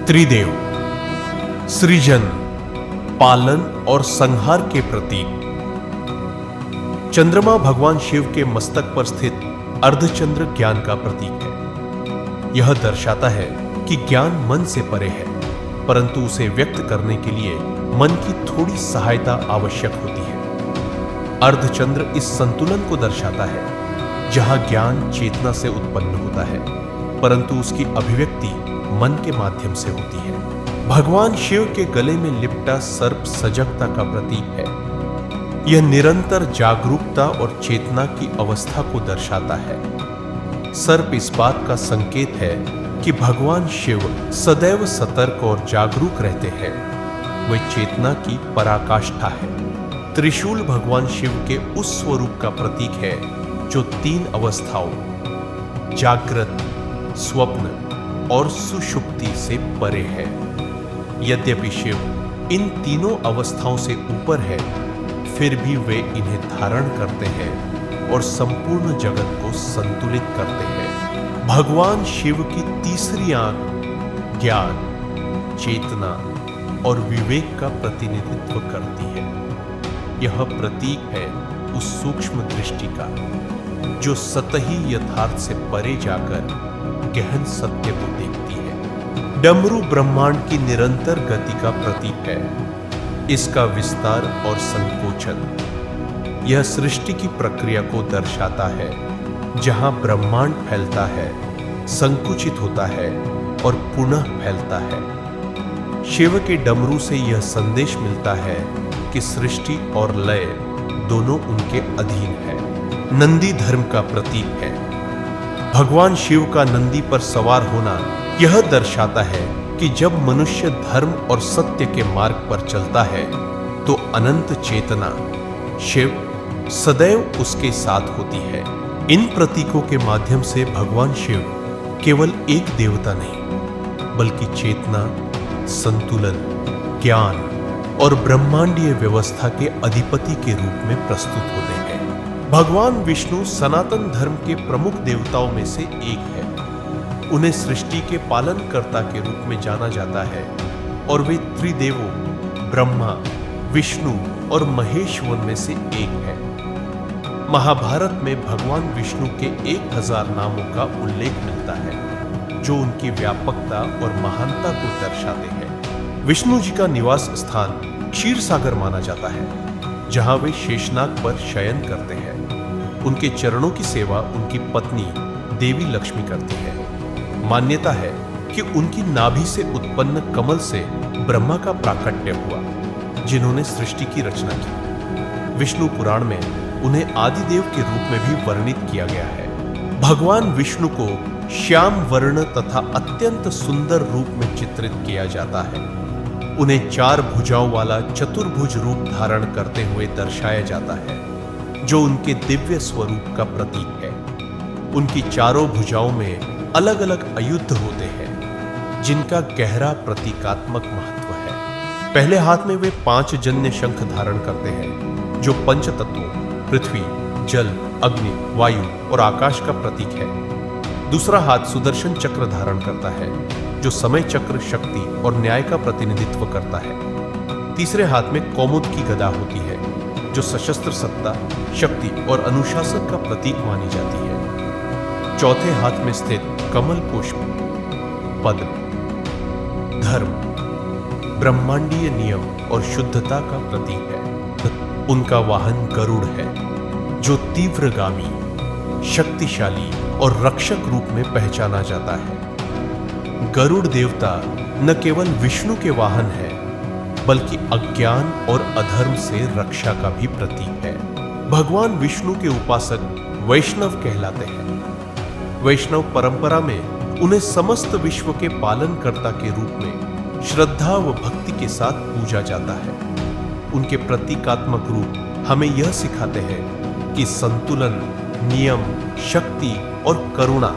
त्रिदेव सृजन, पालन और संहार के प्रतीक। चंद्रमा भगवान शिव के मस्तक पर स्थित अर्धचंद्र ज्ञान का प्रतीक है। यह दर्शाता है कि ज्ञान मन से परे है, परंतु उसे व्यक्त करने के लिए मन की थोड़ी सहायता आवश्यक होती है। अर्धचंद्र इस संतुलन को दर्शाता है जहां ज्ञान चेतना से उत्पन्न होता है, परंतु उसकी अभिव्यक्ति मन के माध्यम से होती है। भगवान शिव के गले में लिपटा सर्प सजगता का प्रतीक है। यह निरंतर जागरूकता और चेतना की अवस्था को दर्शाता है। सर्प इस बात का संकेत है कि भगवान शिव सदैव सतर्क और जागरूक रहते हैं। वे चेतना की पराकाष्ठा है। त्रिशूल भगवान शिव के उस स्वरूप का प्रतीक है जो 3 अवस्थाओं जागृत, स्वप्न और सुषुप्ति से परे है। यद्यपि शिव इन तीनों अवस्थाओं से ऊपर है, फिर भी वे इन्हें धारण करते हैं और संपूर्ण जगत को संतुलित करते हैं। भगवान शिव की तीसरी आंख ज्ञान, चेतना और विवेक का प्रतिनिधित्व करती है। यह प्रतीक है उस सूक्ष्म दृष्टि का जो सतही यथार्थ से परे जाकर गहन सत्य को देखती है। डमरू ब्रह्मांड की निरंतर गति का प्रतीक है। इसका विस्तार और संकोचन यह सृष्टि की प्रक्रिया को दर्शाता है, जहां ब्रह्मांड फैलता है, संकुचित होता है और पुनः फैलता है। शिव के डमरू से यह संदेश मिलता है कि सृष्टि और लय दोनों उनके अधीन है। नंदी धर्म का प्रतीक है। भगवान शिव का नंदी पर सवार होना यह दर्शाता है कि जब मनुष्य धर्म और सत्य के मार्ग पर चलता है तो अनंत चेतना शिव सदैव उसके साथ होती है। इन प्रतीकों के माध्यम से भगवान शिव केवल एक देवता नहीं, बल्कि चेतना, संतुलन, ज्ञान और ब्रह्मांडीय व्यवस्था के अधिपति के रूप में प्रस्तुत होते हैं। भगवान विष्णु सनातन धर्म के प्रमुख देवताओं में से एक है। उन्हें सृष्टि के पालनकर्ता के रूप में जाना जाता है और वे त्रिदेवों ब्रह्मा, विष्णु और महेश्वर में से एक है। महाभारत में भगवान विष्णु के 1000 नामों का उल्लेख मिलता है जो उनकी व्यापकता और महानता को दर्शाते हैं। विष्णु जी का निवास स्थान क्षीर सागर माना जाता है, जहां वे शेषनाग पर शयन करते हैं। उनके चरणों की सेवा उनकी पत्नी देवी लक्ष्मी करती है। मान्यता है कि उनकी नाभि से उत्पन्न कमल से ब्रह्मा का प्राकट्य हुआ, जिन्होंने सृष्टि की रचना की। विष्णु पुराण में उन्हें आदिदेव के रूप में भी वर्णित किया गया है। भगवान विष्णु को श्याम वर्ण तथा अत्यंत सुंदर रूप में चित्रित किया जाता है। उन्हें 4 भुजाओं वाला चतुर्भुज रूप धारण करते हुए दर्शाया जाता है, जो उनके दिव्य स्वरूप का प्रतीक है। उनकी चारों भुजाओं में अलग अलग अयुध होते हैं, जिनका गहरा प्रतीकात्मक महत्व है। पहले हाथ में वे 5 जन्य शंख धारण करते हैं, जो पंच तत्वों पृथ्वी, जल, अग्नि, वायु और आकाश का प्रतीक है। दूसरा हाथ सुदर्शन चक्र धारण करता है, जो समय चक्र, शक्ति और न्याय का प्रतिनिधित्व करता है। तीसरे हाथ में कौमुद की गदा होती है, जो सशस्त्र सत्ता, शक्ति और अनुशासन का प्रतीक मानी जाती है। चौथे हाथ में स्थित कमल पुष्प पद्म धर्म, ब्रह्मांडीय नियम और शुद्धता का प्रतीक है। उनका वाहन गरुड़ है, जो तीव्रगामी, शक्तिशाली और रक्षक रूप में पहचाना जाता है। गरुड़ देवता न केवल विष्णु के वाहन है, बल्कि अज्ञान और अधर्म से रक्षा का भी प्रतीक है। भगवान विष्णु के उपासक वैष्णव कहलाते हैं। वैष्णव परंपरा में उन्हें समस्त विश्व के पालनकर्ता के रूप में श्रद्धा व भक्ति के साथ पूजा जाता है। उनके प्रतीकात्मक रूप हमें यह सिखाते हैं कि संतुलन, नियम, शक्ति और करुणा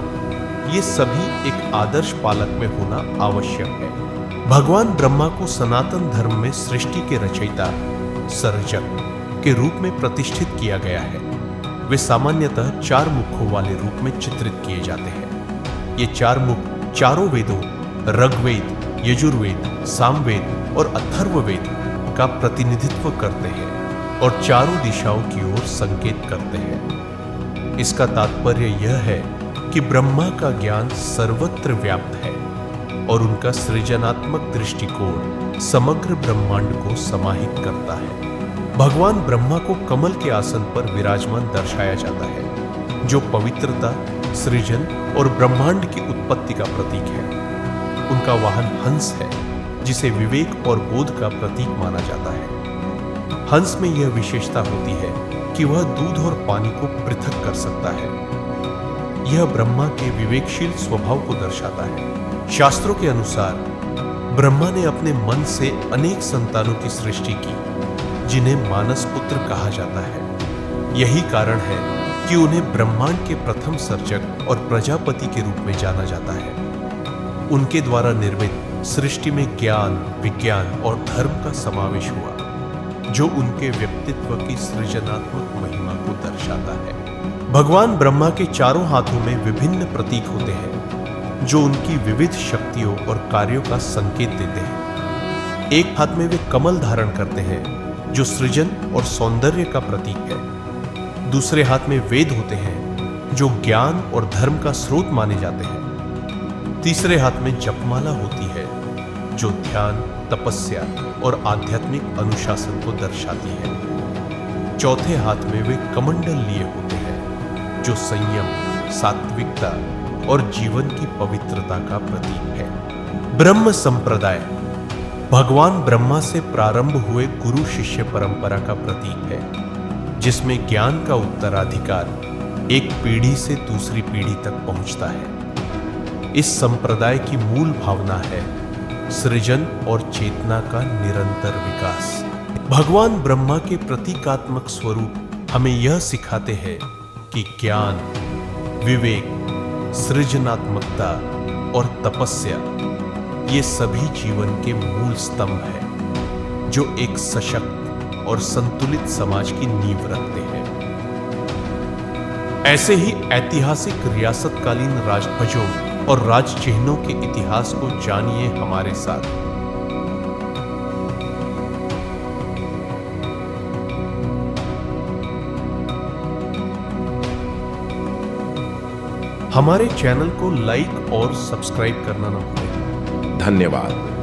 ये सभी एक आदर्श पालक में होना आवश्यक है। भगवान ब्रह्मा को सनातन धर्म में सृष्टि के रचयिता, सर्जक के रूप में प्रतिष्ठित किया गया है। वे सामान्यतः 4 मुखों वाले रूप में चित्रित किए जाते हैं। ये 4 मुख चारों वेदों ऋग्वेद, यजुर्वेद, सामवेद और अथर्ववेद का प्रतिनिधित्व करते हैं और चारों दिशाओं की ओर संकेत करते हैं। इसका तात्पर्य यह है कि ब्रह्मा का ज्ञान सर्वत्र व्याप्त है और उनका सृजनात्मक दृष्टिकोण समग्र ब्रह्मांड को समाहित करता है। भगवान ब्रह्मा को कमल के आसन पर विराजमान दर्शाया जाता है, जो पवित्रता, सृजन और ब्रह्मांड की उत्पत्ति का प्रतीक है। उनका वाहन हंस है, जिसे विवेक और बोध का प्रतीक माना जाता है। हंस में यह विशेषता होती है कि वह दूध और पानी को पृथक कर सकता है। यह ब्रह्मा के विवेकशील स्वभाव को दर्शाता है। शास्त्रों के अनुसार ब्रह्मा ने अपने मन से अनेक संतानों की सृष्टि की, जिन्हें मानस पुत्र कहा जाता है। यही कारण है कि उन्हें ब्रह्मांड के प्रथम सर्जक और प्रजापति के रूप में जाना जाता है। उनके द्वारा निर्मित सृष्टि में ज्ञान, विज्ञान और धर्म का समावेश हुआ, जो उनके व्यक्तित्व की सृजनात्मक महिमा को दर्शाता है। भगवान ब्रह्मा के चारों हाथों में विभिन्न प्रतीक होते हैं, जो उनकी विविध शक्तियों और कार्यों का संकेत देते हैं। एक हाथ में वे कमल धारण करते हैं, जो सृजन और सौंदर्य का प्रतीक है। दूसरे हाथ में वेद होते हैं, जो ज्ञान और धर्म का स्रोत माने जाते हैं। तीसरे हाथ में जपमाला होती है, जो ध्यान, तपस्या और आध्यात्मिक अनुशासन को दर्शाती है। चौथे हाथ में वे कमंडल लिए होते हैं, जो संयम, सात्विकता और जीवन की पवित्रता का प्रतीक है। ब्रह्म संप्रदाय भगवान ब्रह्मा से प्रारंभ हुए गुरु शिष्य परंपरा का प्रतीक है, जिसमें ज्ञान का उत्तराधिकार एक पीढ़ी से दूसरी पीढ़ी तक पहुंचता है। इस संप्रदाय की मूल भावना है सृजन और चेतना का निरंतर विकास। भगवान ब्रह्मा के प्रतीकात्मक स्वरूप हमें यह सिखाते हैं कि ज्ञान, विवेक, सृजनात्मकता और तपस्या ये सभी जीवन के मूल स्तंभ हैं, जो एक सशक्त और संतुलित समाज की नींव रखते हैं। ऐसे ही ऐतिहासिक रियासतकालीन राजध्वजों और राज चिन्हों के इतिहास को जानिए हमारे साथ। हमारे चैनल को लाइक और सब्सक्राइब करना न भूलें। धन्यवाद।